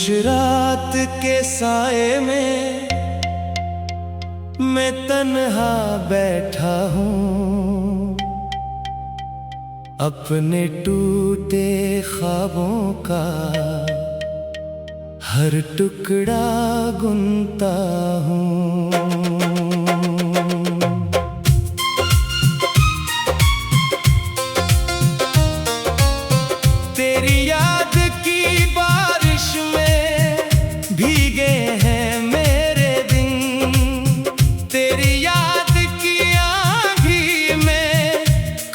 रात के साए में मैं तन्हा बैठा हूँ, अपने टूटे ख्वाबों का हर टुकड़ा गुनता हूँ। तेरी याद की बारिश में भीगे हैं मेरे दिन, तेरी याद की आंधी में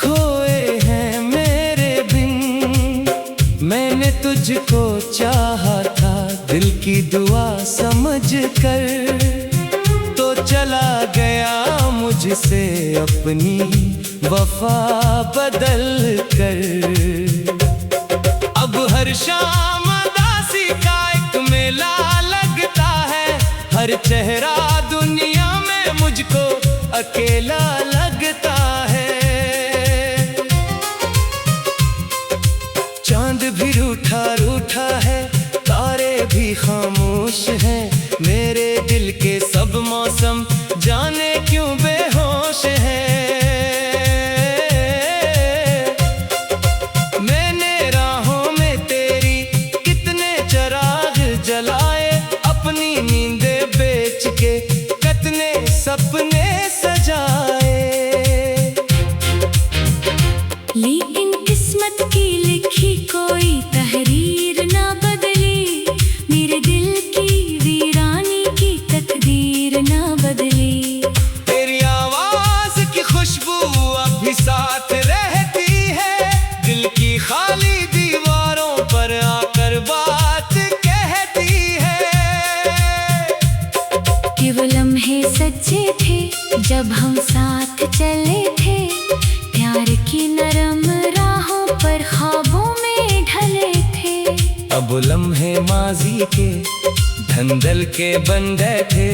खोए हैं मेरे बिन। मैंने तुझको चाहा था दिल की दुआ समझ कर, तो चला गया मुझसे अपनी वफा बदल कर। अब हर शाम उदासी का एक मेला लगता है, हर चेहरा दुनिया में मुझको अकेला लगता है। चांद भी रूठा रूठा है, तारे भी खामोश हैं, मेरे दिल के सब मौसम जाने क्यों बेहोश हैं। अपनी नींदें बेच के कितने सपने सजाए, लेकिन किस्मत की लिखी कोई तहरीर ना बदली, मेरे दिल की वीरानी की तकदीर ना बदली। तेरी आवाज की खुशबू अभी साथ रहती है, दिल की खाली दीवारों पर आकर बात वो लम्हे सच्चे थे जब हम साथ चले थे, प्यार की नरम राहों पर ख्वाबों में ढले थे। अब लम्हे माजी के धंधल के बन गए थे,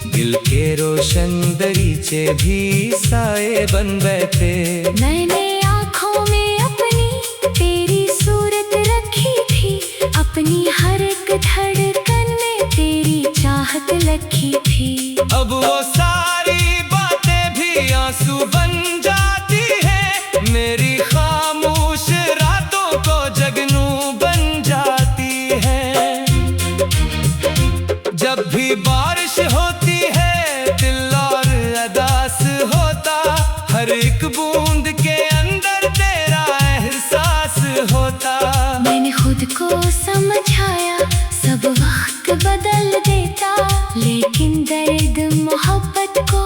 दिल के रोशन दरीचे भी साए बन बैठे। मैंने आँखों में अपनी तेरी सूरत रखी थी, अपनी हर एक धड़कन में तेरी चाहत लगी थी। अब वो सारी बातें भी आंसू बन जाती है, मेरी खामोश रातों को जगनू बन जाती है। जब भी बारिश होती है दिल और अदास होता, हर एक बूंद के अंदर तेरा एहसास होता। मैंने खुद को समझाया सब वक्त बदल देता, लेकिन दर्द मोहब्बत को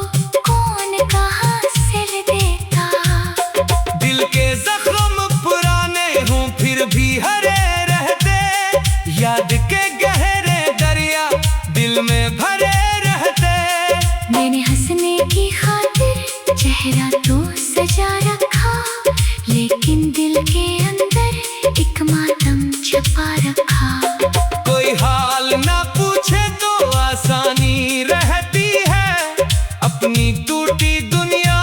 कौन कहाँ सिल देता। दिल के जख्म पुराने हों फिर भी हरे रहते, याद के गहरे दरिया दिल में भरे रहते। मैंने हंसने की खातिर चेहरा तो सजा रखा, लेकिन दिल के अंदर एक मातम छुपा रखा। कोई हाल ना पूछे तो आसानी रहती है, अपनी टूटी दुनिया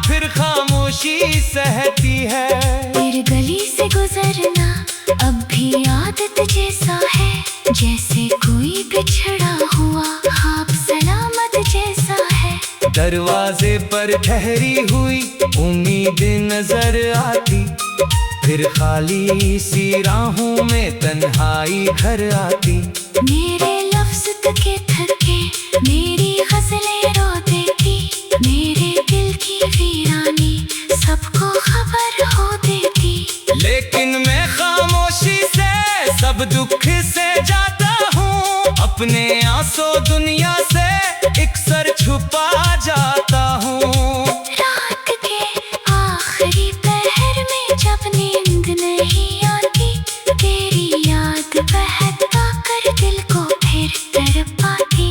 फिर खामोशी सहती है। तेरे गली से गुजरना अब भी आदत जैसा है, जैसे कोई बिछड़ा हुआ ख्वाब सलामत जैसा है। दरवाजे पर ठहरी हुई उम्मीदें नजर आती, फिर खाली सी राहों में तन्हाई घर आती। मेरे लफ्ज़ थके थके मेरी गज़लें रो देती, मेरे दिल की वीरानी सबको खबर हो देती। लेकिन मैं खामोशी से सब दुख से जाता हूँ, अपने आंसू दुनिया से एक सर छुपा जाता हूँ। रात के आखिरी पहर में जब नींद नहीं आती, तेरी याद बहका कर दिल को फिर तड़पाती।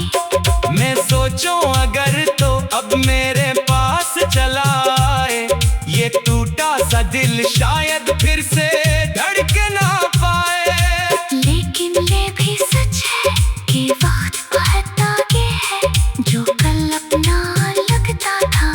मैं सोचूं अगर तो अब मेरे पास चला आए, ये टूटा सा दिल शायद फिर से धड़क ना पाए। लेकिन ये भी सच है कि वक्त बहुत आगे है, जो कल अपना लगता था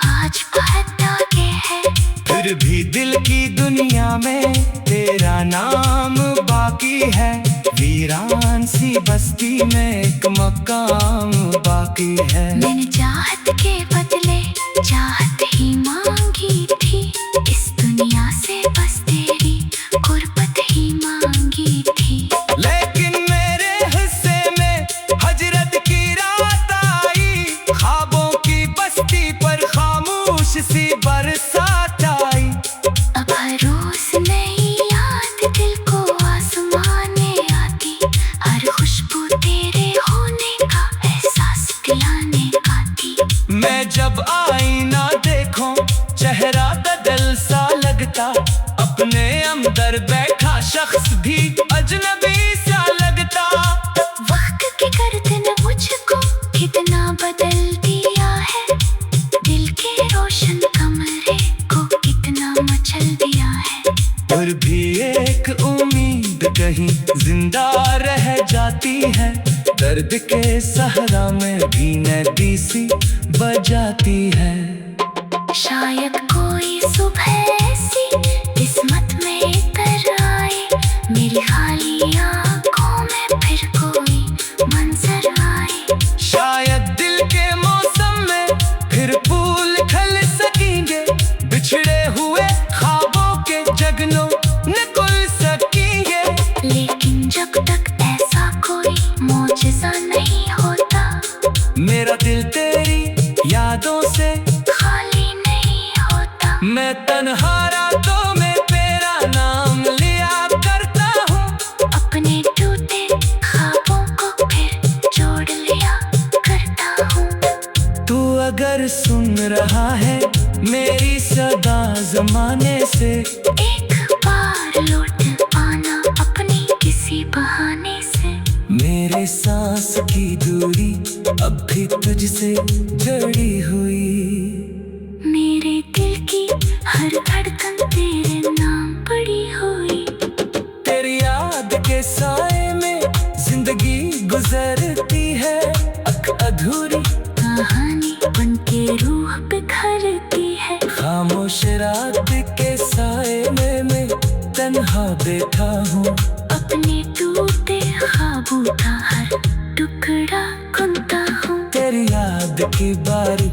आज बहुत आगे है। फिर भी दिल की दुनिया में तेरा नाम बाकी है। वीरान सी बस्ती में एक मकाम बाकी है। मैंने चाहत के बदले चाहत ही मांगी थी, इस दुनिया से बस तेरी गुर्बत ही मांगी थी। लेकिन मेरे हिस्से में हजरत की रात आई, ख्वाबों की बस्ती पर खामोश सी बरसात आई। अब हर रोज नई याद दिल को आसमाने आती, हर खुशबू तेरे होने का एहसास दिलाने आती। मैं जब आईना देखूं चेहरा बदल सा लगता, अपने अंदर बैठा शख्स भी अजनबी सा लगता। वक्त की गर्द ने मुझको कितना बदल दिया है, दिल के रोशन कमरे को कितना मचल दिया है। फिर भी एक उम्मीद कहीं जिंदा रह जाती है, दर्द के सहरा में भी नदी सी बजाती है। शायद कोई सुबह ऐसी किस्मत में कर आए, मेरी खाली आंखों में फिर कोई मंजर आए। शायद दिल के मौसम में फिर फूल खिल सकेंगे, बिछड़े हुए ख्वाबों के जगनों निकल सकेंगे। लेकिन जब तक ऐसा कोई मौजज़ा नहीं होता, मेरा दिल तेरी यादों से खाली नहीं होता। मैं तन्हा रातों में तेरा नाम लिया करता हूँ, अपने टूटे ख्वाबों को फिर जोड़ लिया करता हूँ। तू अगर सुन रहा है मेरी सदा जमाने से, एक बार लौट आना अपनी किसी बहाने से। मेरे सांस की दूरी अब भी तुझसे जड़ी हुई, मेरे दिल की हर धड़कन तेरे नाम पड़ी हुई। तेरी याद के साए में जिंदगी गुजरती है, अधूरी कहानी बन के रूह बिखरती है। खामोश रात के साए में मैं तन्हा बैठा हूँ, अपने टूटे ख्वाबों का हर टुकड़ा गुनता हूँ। तेरी याद की बारी।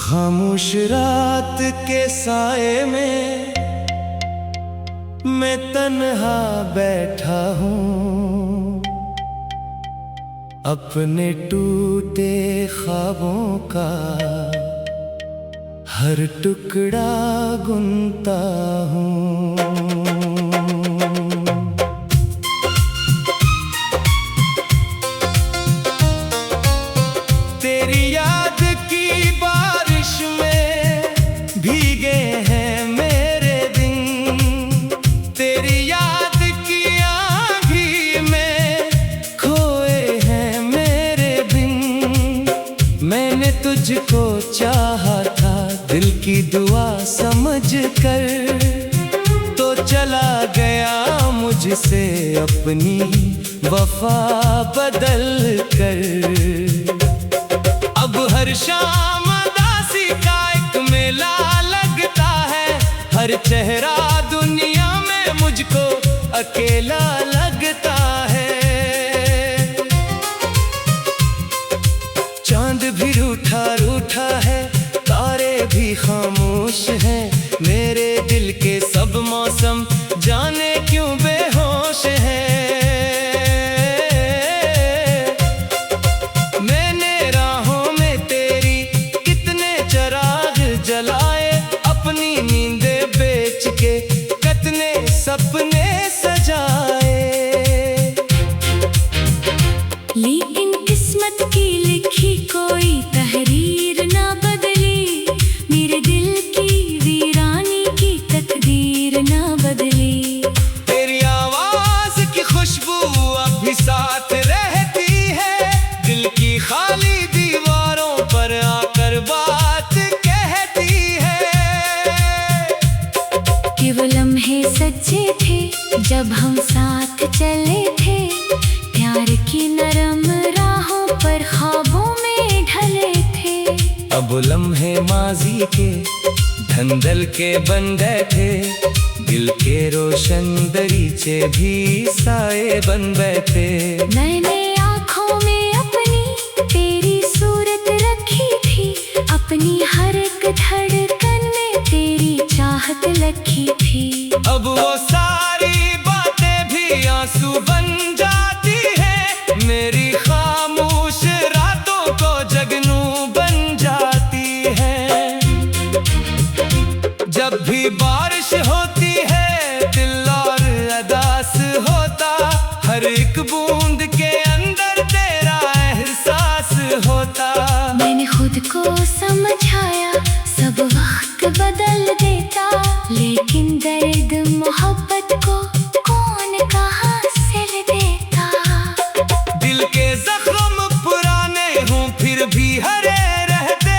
खामोश रात के साए में मैं तन्हा बैठा हूँ, अपने टूटे ख्वाबों का हर टुकड़ा गुनता हूँ। तेरी याद की बारिश में भीगे हैं मेरे दिन, तेरी याद की आंधी में खोए हैं मेरे बिन। मैंने तुझको चाहा था दिल की दुआ समझ कर, तो चला गया मुझसे अपनी वफा बदल कर। अब हर शाम दासी का एक मेला लगता है, हर चेहरा दुनिया में मुझको अकेला लगता है। चांद भी रूठा रूठा है, तारे भी खामोश हैं, मेरे दिल के सब मौसम जाने क्यों बेहोश हैं। मैंने राहों में तेरी कितने चराग जलाए, अपनी नींदें बेच के कितने सपने सजाए। जब हम साथ चले थे, प्यार की नरम राहों पर ख्वाबों में ढले थे। अब लम्हे माजी के धंधल के बन बैठे, दिल के रोशन दरीचे भी साए बन बैठे। मैंने आँखों में अपनी तेरी सूरत रखी थी, अपनी हर एक धड़कन में तेरी चाहत लखी थी। अब वो सारी बातें भी आंसू बन जाती है, मेरी खामोश रातों को जगनू बन जाती है। जब भी बारिश होती है दिल और अदास होता, हर एक बूंद के अंदर तेरा एहसास होता। मैंने खुद को समझाया सब वक्त बदल देता, लेकिन दर्द मोहब्बत को कौन कहाँ सिल देता। दिल के जख्म पुराने हों फिर भी हरे रहते,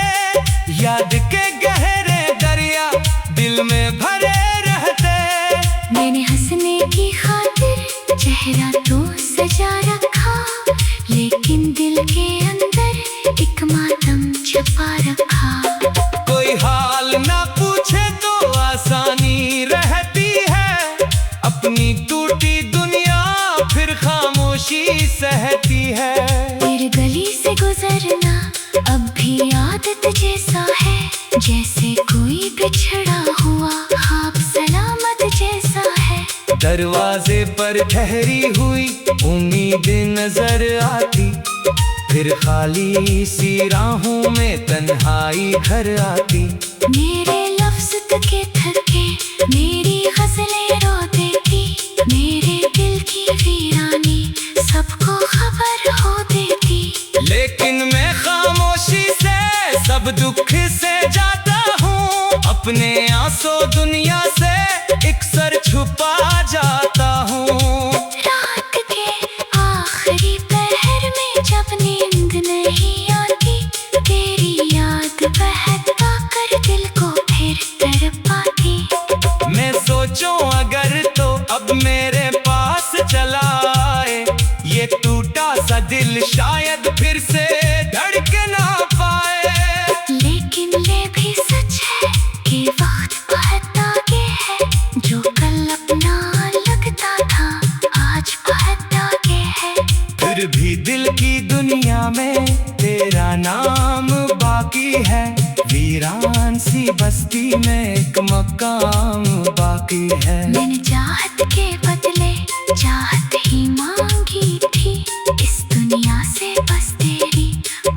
याद के गहरे दरिया दिल में भरे रहते। मैंने हंसने की खातिर चेहरा तो सजा रखा, लेकिन दिल के अंदर एक मातम छुपा रखा। कोई हाल ना पूछे तो आसानी रहती है, अपनी टूटी दुनिया फिर खामोशी सहती है। तेरे गली से गुजरना अब भी आदत जैसा है, जैसे कोई बिछड़ा हुआ ख्वाब सलामत जैसा है। दरवाजे पर ठहरी हुई उम्मीदें नजर आती, फिर खाली सी राहों में तन्हाई घर आती। मेरे लफ्ज़ थके थके मेरी गज़लें रो देती, मेरे दिल की वीरानी सबको खबर हो देती। लेकिन मैं खामोशी से सब दुख से जाता हूँ, अपने आंसू दुनिया से एक सर छुपा जाता हूँ। रात के आखिरी पहर में जब नींद नहीं आती, तेरी याद बहका कर दिल को फिर तड़पाती। मैं सोचूं अगर तो अब मेरे पास चला आए, ये टूटा सा दिल शायद फिर से धड़क ना पाए। लेकिन ये भी सच है कि वक्त बहुत आगे है, जो कल अपना लगता था आज बहुत आगे है। फिर भी दिल की दुनिया में तेरा नाम बाकी है, वीरान सी बस्ती में एक मकाम बाकी है। मैंने चाहत के बदले चाहत ही मांगी थी, इस दुनिया से बस तेरी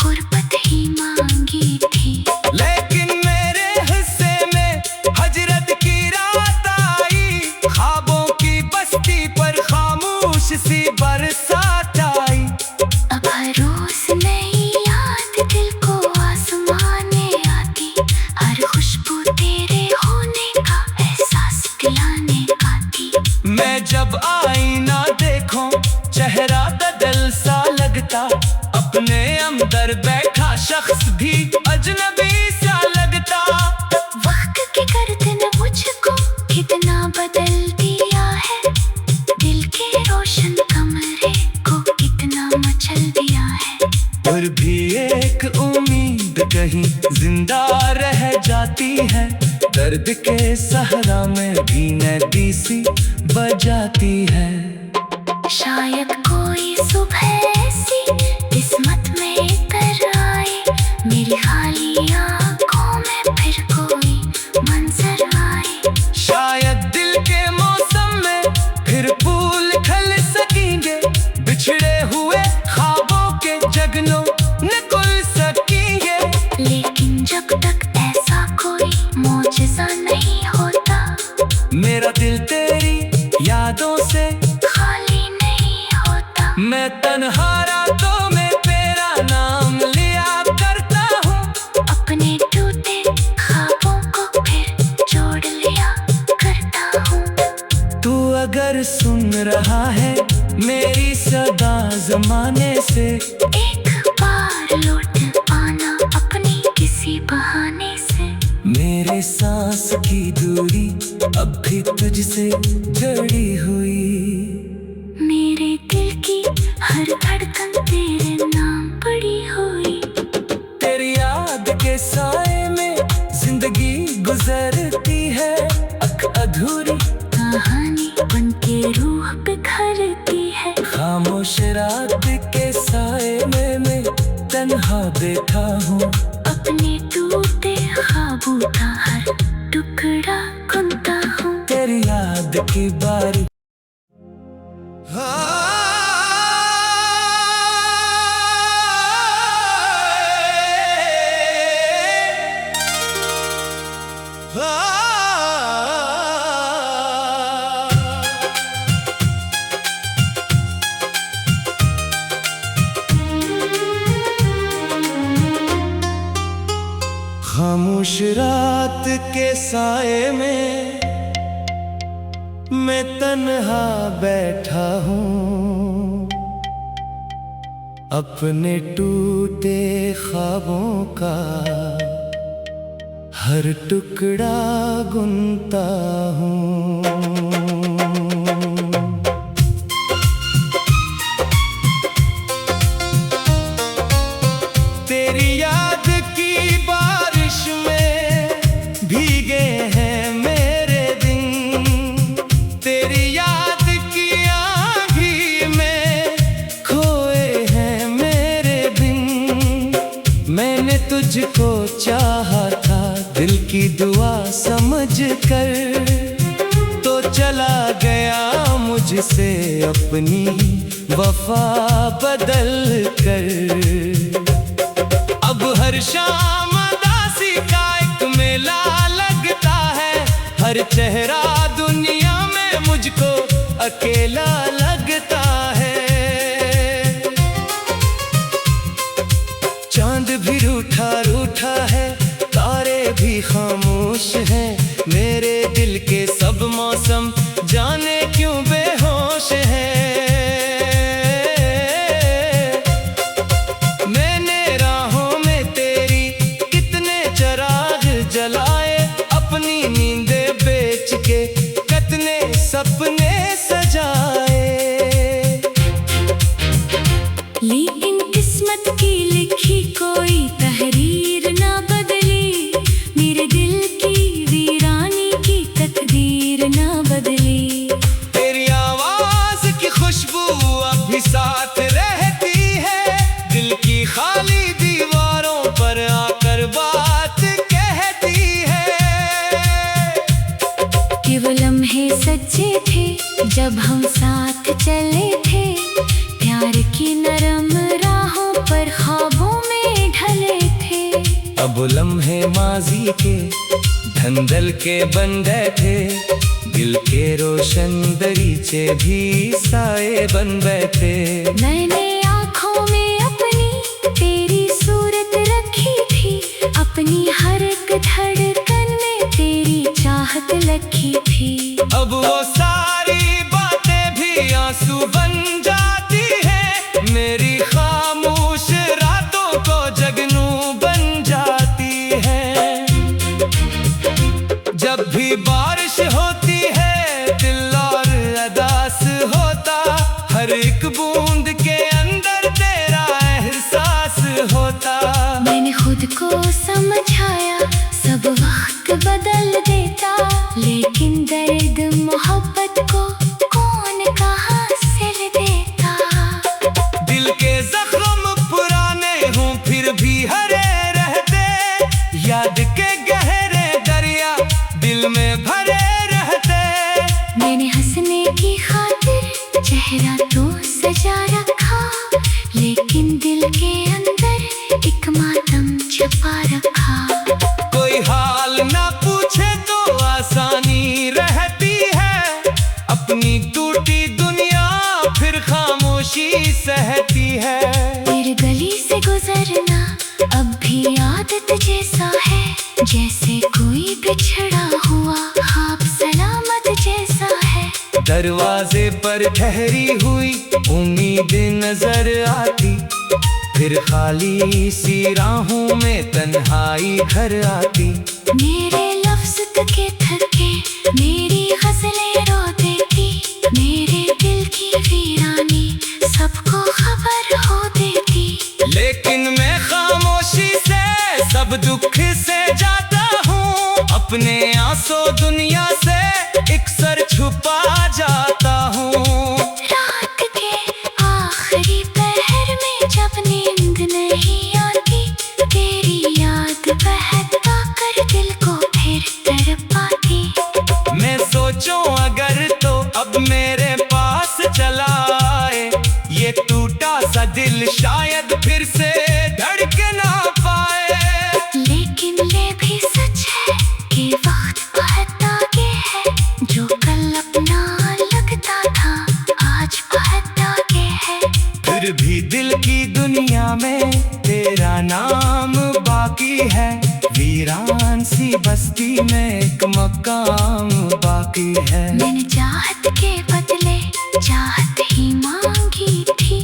गुर्बत ही मांगी थी। लेकिन मेरे हिस्से में हजरत की रात आई, ख्वाबों की बस्ती पर खामोश सी बरसात आई। अब हर रोज नई याद दिल को आसमान में आती, हर खुशबू तेरे होने का एहसास दिलाने आती। मैं जब आईना देखूं चेहरा बदल सा लगता, अपने अंदर बैठा शख्स भी अजनबी सा लगता। वक्त की गर्दन मुझको कितना बदल दिया है, दिल के रोशन कमरे को कितना मचल दिया है। और भी एक उम्मीद कहीं जिंदा रह जाती है, दर्द के सहरा में भी नदी सी बजाती है। शायद कोई सुबह ऐसी किस्मत में कर आए, मेरी खाली आँखों में फिर कोई मंजर आए। शायद दिल के मौसम में फिर फूल खिल सकेंगे, बिछड़े हुए ख्वाबों के जगनों निकल सकेंगे। लेकिन जब तक ऐसा कोई मौजज़ा नहीं होता, मेरा दिल तेरी यादों से खाली नहीं होता। मैं तन्हा रातों में तेरा नाम लिया करता हूँ, अपने टूटे ख्वाबों को फिर जोड़ लिया करता हूँ। तू अगर सुन रहा है मेरी सदा जमाने से, एक बार लौट आना अपनी किसी बहाने से। मेरे मेरे सांस की दूरी अब भी तुझसे जुड़ी हुई। मेरे दिल की हर धड़कन तेरे नाम पड़ी हुई। तेरी याद के साए में जिंदगी गुजरती है, अधूरी कहानी बन के रूह बिखरती है। खामोश रात के साए में मैं तन्हा बैठा हूँ, अपने टूटे ख्वाबों का हर टुकड़ा गुनता हूँ। तेरी याद की बारी खामोश रात के साए में मैं तन्हा बैठा हूँ, अपने टूटे ख्वाबों का हर टुकड़ा गुनता हूँ। तेरी याद की बारिश में भीगे हैं मेरे दिन, तेरी याद की आंधी में खोए हैं मेरे बिन। मैंने तुझको चाहा था दिल की दुआ समझ कर, तो चला गया मुझसे अपनी वफा बदल कर। अब हर शाम उदासी का एक मेला लगता है, हर चेहरा दुनिया में मुझको अकेला लगता है। चांद भी रूठा रूठा है, तारे भी खामोश हैं, मेरे दिल के सब मौसम जाने क्यों बेहोश हैं। सपने सजाए, लेकिन किस्मत की लिखी कोई तहरीर ना बदली। मेरे दिल की वीरानी की तकदीर ना बदली। तेरी आवाज की खुशबू अब भी साथ रहती है, दिल की खाली दीवारों पर आकर बात कहती है। कि वो लम्हे सच्चे थे जब हम साथ चले थे, प्यार की नरम राहों पर ख्वाबों में ढले थे। अब लम्हे माजी के धंधल के बन गए थे, दिल के रोशन दरीचे भी साए बन बैठे। मैंने आँखों में अपनी तेरी सूरत रखी थी, अपनी हर एक धड़कन में तेरी चाहत लगी थी। अब वो सारी बातें भी आंसू बन जाती है, मेरी खामोश रातों को जगनू बन जाती है। जब भी बारिश होती है दिल और अदास होता, हर एक बूंद के अंदर तेरा एहसास होता। मैंने खुद को समझाया सब वक्त बदल देता, लेकिन दर्द मोहब्बत को कौन कहाँ सिल देता। दिल के जख्म पुराने हों फिर भी हरे रहते, याद के गहरे दरिया दिल में भरे रहते। मैंने हंसने की खातिर चेहरा तो सजा रखा, लेकिन दिल के अंदर एक मातम छुपा रखा। कोई हाल ना पूछे तो आसानी रहती है, अपनी टूटी दुनिया फिर खामोशी सहती है। तेरे गली से गुजरना अब भी आदत जैसा है, जैसे कोई बिछड़ा हुआ ख्वाब सलामत जैसा है। दरवाजे पर ठहरी हुई उम्मीदें नजर आती, फिर खाली सी राहों में तन्हाई घर आती। मेरे लफ्ज थके थके मेरी गज़लें रो देती, मेरे दिल की वीरानी सबको खबर हो देती। लेकिन मैं खामोशी से सब दुख से जाता हूँ, अपने आंसू दुनिया से एक सर छुपा जाता हूँ। रात के आखिरी पहर में जब नींद नहीं आती, तेरी याद बहका कर दिल को फिर तड़पाती। मैं सोचूं अगर तो अब मेरे पास चला आए, ये टूटा सा दिल शायद फिर से धड़क ना पाए। लेकिन ये भी सच है कि वक्त बहुत आगे है, जो कल अपना लगता था आज बहुत आगे है। फिर भी दिल की दुनिया में तेरा नाम बाकी है, वीरान सी बस्ती में एक मकाम बाकी है। मैंने चाहत के बदले चाहत ही मांगी थी,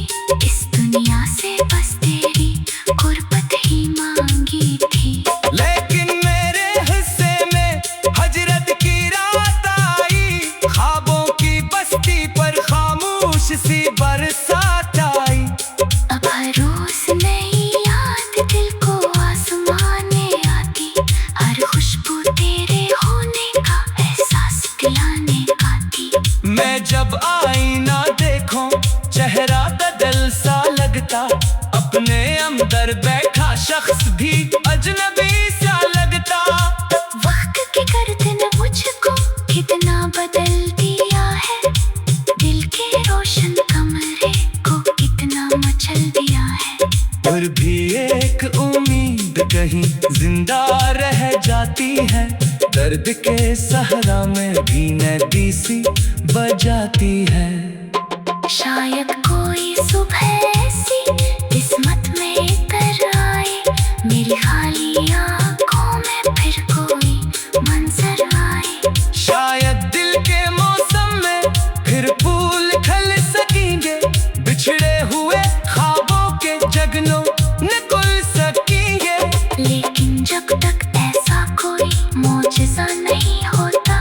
इस दुनिया से बस तेरी गुर्बत ही मांगी थी। लेकिन मेरे हिस्से में हजरत की रात आई, ख्वाबों की बस्ती पर खामोश सी बरसात आई। अब हर रोज नई याद दिल को आसमान में आती, हर खुशबू तेरे होने का एहसास दिलाने आती। मैं जब आईना देखूं चेहरा बदल सा लगता, अपने अंदर बैठा शख्स भी अजनबी सा लगता। वक्त की गर्दन मुझको कितना बदल दिया है, दिल के रोशन कमरे को कितना मचल दिया है। फिर भी एक उम्मीद कहीं जिंदा रह जाती है, दर्द के सहरा में भी नदी सी बजाती है। शायद कोई सुबह ऐसी किस्मत में कर आए, मेरी खाली आंखों में फिर कोई मंजर आए। शायद दिल के मौसम में फिर फूल खिल सकेंगे, बिछड़े हुए ख्वाबों के जगनों निकल सकेंगे। लेकिन जब तक ऐसा कोई मौजज़ा नहीं होता,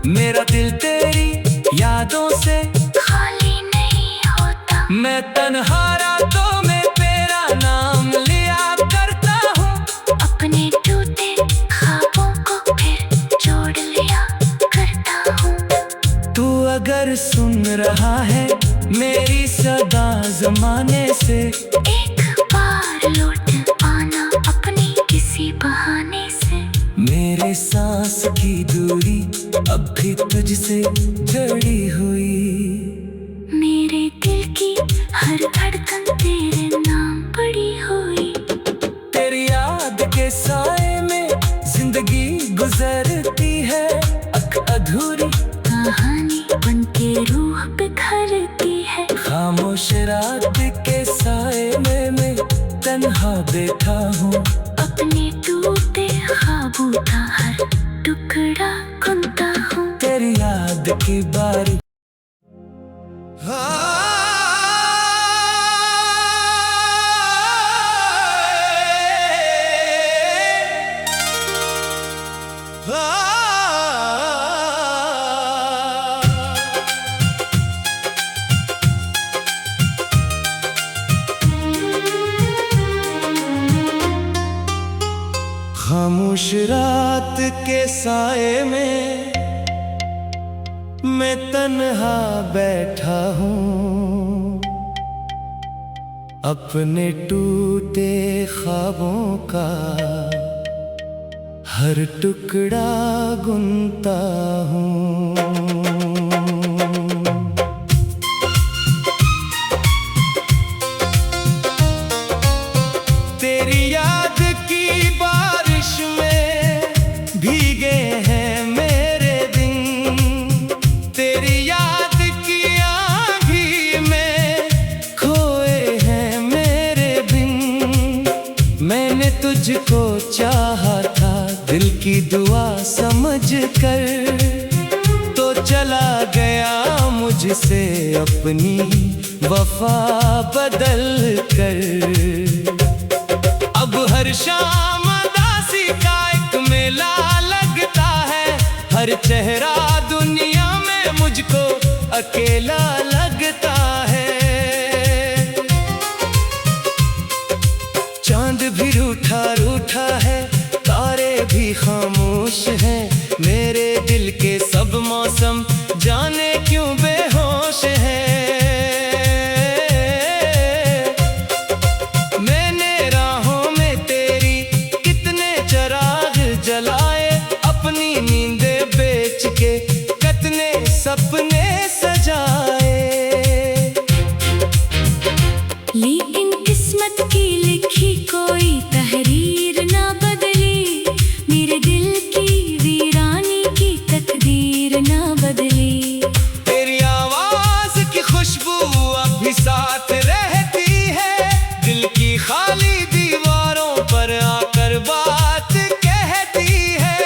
मेरा दिल तेरी यादों से खाली नहीं होता। मैं तन्हा रातों में तेरा नाम लिया करता हूँ, अपने टूटे ख्वाबों को फिर जोड़ लिया करता हूँ। तू अगर सुन रहा है मेरी सदा जमाने से, एक बार लौट आना अपनी किसी बहाने से। मेरे सांस की दूरी अब भी तुझसे जुड़ी हुई, मेरे दिल की हर धड़कन तेरे नाम पड़ी हुई। तेरी याद के साए में जिंदगी गुजरती है, अधूरी कहानी बन के रूह बिखरती है। खामोश रात के साए में मैं तन्हा बैठा हूँ, अपने टूटे ख्वाबों का हर टुकड़ा गुनता हूँ। तेरी याद की बारी खामोश रात के साए में मैं तन्हा बैठा हूँ, अपने टूटे ख्वाबों का हर टुकड़ा गुनता हूँ। तेरी याद की बारिश में भीगे हैं मेरे दिन, तेरी याद की आंधी में खोए हैं मेरे बिन। मैंने तुझको चाहा था दिल की दुआ समझ कर, तो चला गया मुझसे अपनी वफा बदल कर। अब हर शाम उदासी का एक मेला लगता हर चेहरा दुनिया में मुझको अकेला लगता है। चांद भी रूठा रूठा है, तारे भी खामोश हैं, मेरे दिल के सब मौसम जाने क्यों बेहोश हैं। मैंने राहों में तेरी कितने चराग जलाए, अपनी नींदें बेच के कितने सपने सजाए। लेकिन किस्मत की लिखी कोई तहरीर ना बदली, मेरे दिल की वीरानी की तकदीर ना बदली। तेरी आवाज की खुशबू अब भी साथ रहती है, दिल की खाली दीवारों पर आकर बात कहती है।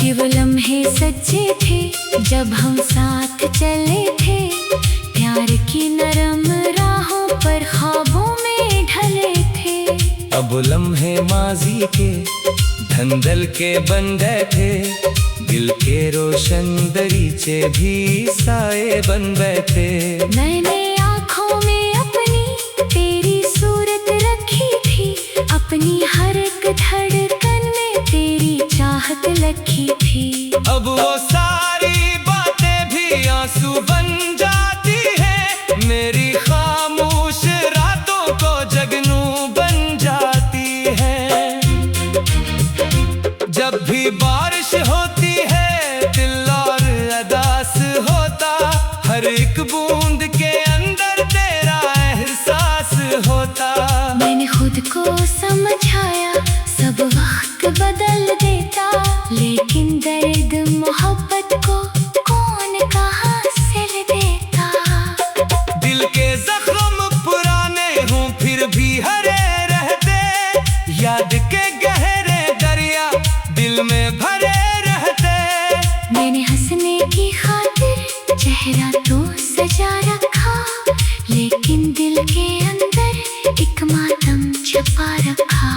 कि वो लम्हे सच्चे थे जब हम साथ चले थे, प्यार की नरम राहों पर ख्वाबों में ढले थे। अब लम्हे माजी के धंधल के बन गए थे, दिल के रोशन दरीचे भी साए बन बैठे। मैंने आँखों में अपनी तेरी सूरत रखी थी, अपनी हर एक धड़कन में तेरी चाहत लगी थी। अब वो सारी बातें भी आंसू बन जाती है, मेरी खामोश रातों को जगनू बन जाती है। जब भी बारिश होती है दिल और अदास होता, हर एक बूंद के अंदर तेरा एहसास होता। मैंने खुद को समझाया सब वक्त बदल देता, लेकिन दर्द मोहब्बत को कौन कहाँ सिल देता। दिल के जख्म पुराने हों फिर भी हरे रहते, याद के गहरे दरिया दिल में भरे रहते। मैंने हंसने की खातिर चेहरा तो सजा रखा, लेकिन दिल के अंदर एक मातम छुपा रखा।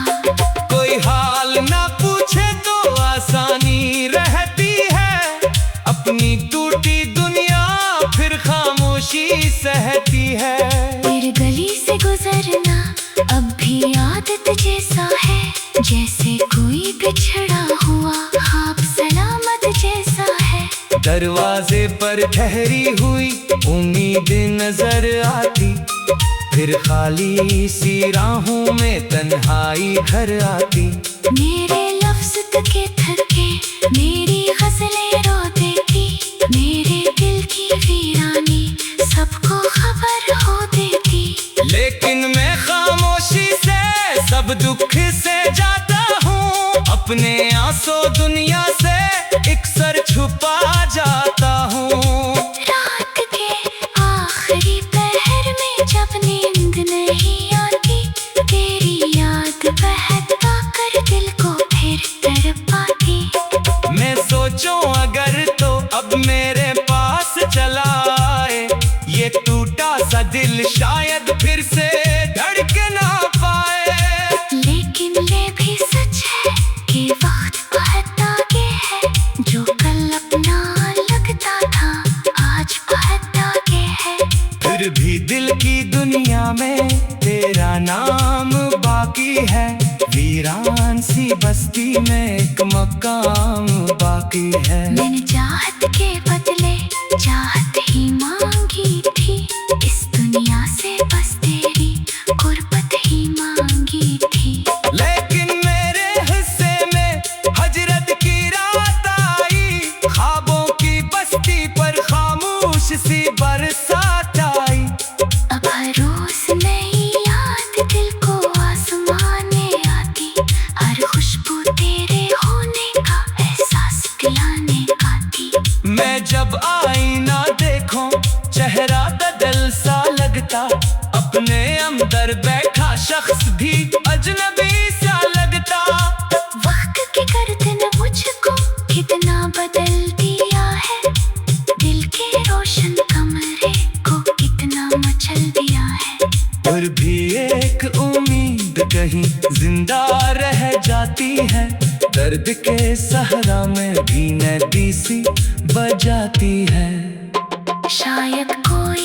कोई हाल ना पूछे तो आसानी रहती है, अपनी टूटी दुनिया फिर खामोशी सहती है। तेरे गली से गुजरना अब भी आदत जैसा है, जैसे कोई बिछड़ा हुआ ख्वाब सलामत जैसा है। दरवाजे पर ठहरी हुई उम्मीद नजर आती, फिर खाली सी राहों में तन्हाई घर आती। मेरे लफ्ज थके थके मेरी गज़लें रो देती, मेरे दिल की वीरानी सबको खबर हो देती। लेकिन मैं खामोशी से सब दुख से जाता हूँ, अपने आंसू दुनिया से एक सर छुपा जाता हूँ। रात के आखिरी पहर में जब नींद नहीं आती, तेरी याद बहका कर दिल को फिर तड़पाती। मैं सोचूं अगर तो अब मेरे पास चला आए, ये टूटा सा दिल शायद फिर से धड़क ना पाए। लेकिन ये भी सच है कि वक्त बहुत आगे है, जो कल अपना लगता था आज बहुत आगे है। फिर भी दिल की दुनिया में तेरा नाम बाकी है, वीरान सी बस्ती में एक मकाम बाकी है। मैंने चाहत के बदले चाहत ही मांगी थी, इस दुनिया से बस तेरी गुर्बत ही मांगी थी। लेकिन मेरे हिस्से में हजरत की रात आई, ख्वाबों की बस्ती पर खामोश सी बरसात आई। अब हर रोज नई याद दिल को आसमान में आती, हर खुशबू तेरे होने का एहसास दिलाने आती। मैं जब आईना देखूं चेहरा बदल सा लगता, अपने अंदर बैठा शख्स भी अजनबी सा लगता। वक्त की गर्दन ने मुझको कितना बदल दिया है, दिल के रोशन कमरे को कितना मचल दिया है। फिर भी एक उम्मीद कहीं जिंदा रह जाती है, दर्द के सहरा में भी नदी सी बजाती है। शायद कोई